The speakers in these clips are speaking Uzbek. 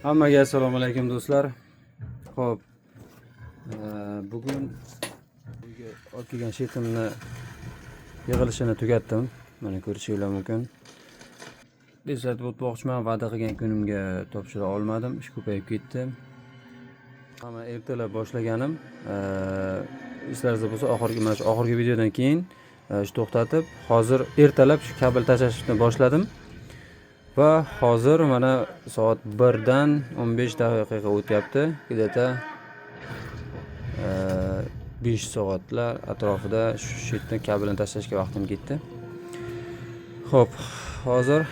Hammaga assalomu alaykum do'stlar. Xo'p, bugun uyga olib kelgan shetimni yig'ilishini tugatdim. Mana ko'rishingiz mumkin. Eslatib o'tmoqchiman, va'da qilgan kunimga topshira olmadim, ish ko'payib ketdi. Hamma ertalab boshlaganim, eslaringizda bo'lsa, oxirgi videodan keyin to'xtatib, hozir ertalab shu kabel tashlashni boshladim. Va hozir mana soat 1 dan 15 daqiqa o'tyapti. Где-то 5 soatlar atrofida shu shetni kabelni tashlashga vaqtim ketdi. Xo'p, hozir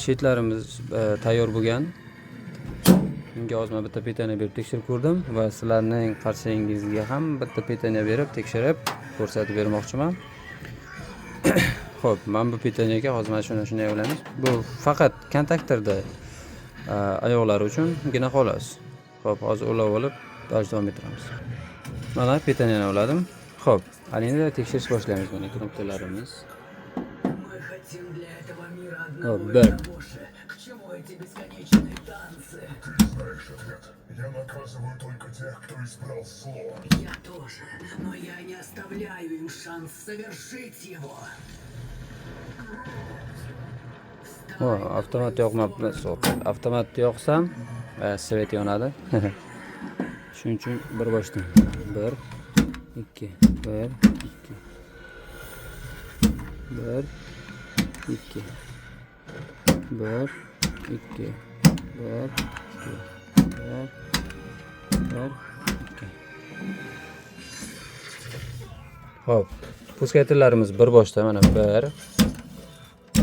shetlarimiz tayyor bo'lgan. Bunga hozir bitta petaniya berib tekshirib ko'rdim va sizlarning qarshingizga ham bitta petaniya berib tekshirib ko'rsatib bermoqchiman. Xo'p, men bu petaniyaga hozir mana shunday olamiz. Bu faqat kontaktorda oyoqlari uchungina xolos. Xo'p, hozir ulab olib davom ettiramiz. Mana petaniyani oladim. Xo'p, endi tekshirish boshlaymiz. Mana knopkalarimiz. Xo'p, bir. Я наказываю только тех, кто избрал зло. Я тоже, но я не оставляю им шанс совершить его. Avtomat yoqmabdi. Avtomat yoqsam, svet yonadi. Shuning uchun bir boshdan 1 2 1 2 1 2 1 2 1 2 Hop, puskaytirlarimiz bir boshda mana 1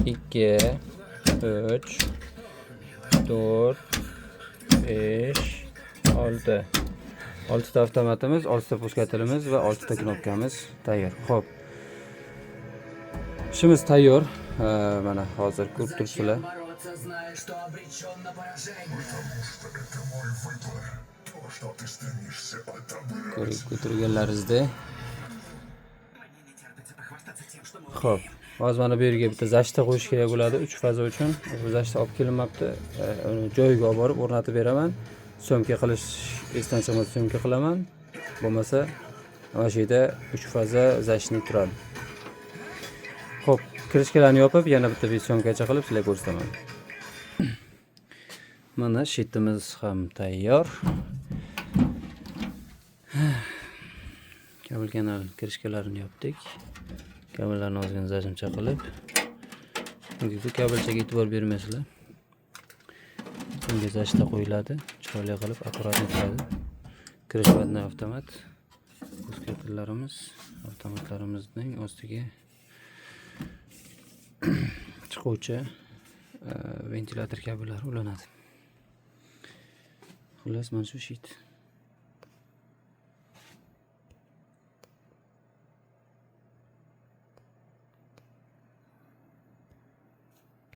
2 3 4 5 6 ta avtomatimiz, 6 ta puskatilimiz va 6 ta knopkamiz tayyor. Xo'p. Ishimiz tayyor. Mana hozir ko'rib turibsizlar. Потому что это мой выбор. То, что ты стремишься отобрать. Ko'rib turganlaringizda. Xo'p. Hozir mana bu yerga bitta zashta qo'yish kerak bo'ladi 3 faza uchun. Bu zashta olib kelinmabdi. Uni joyiga olib borib o'rnatib beraman. So'mka qilish esdan chiqmasa so'mka qilaman. Bo'lmasa mana shu yerda 3 faza zashtni turadi. Xo'p, kirishkalarni yopib, yana bitta so'mkacha qilib sizlarga ko'rsataman. Mana shetimiz ham tayyor. Kabel kanal kirishkalarini yopdik. Kabellarni ozgina zajimcha qilib. Bu kabelchaga e'tibor bermaysizlar. Bunga zashta qo'yiladi, chiroyli qilib akkuratni turadi. Kirish vatni avtomat. Puskatillarimiz avtomatlarimizning ostiga chiquvchi ventilator kabellari ulanadi. Xullas, mana shu shet.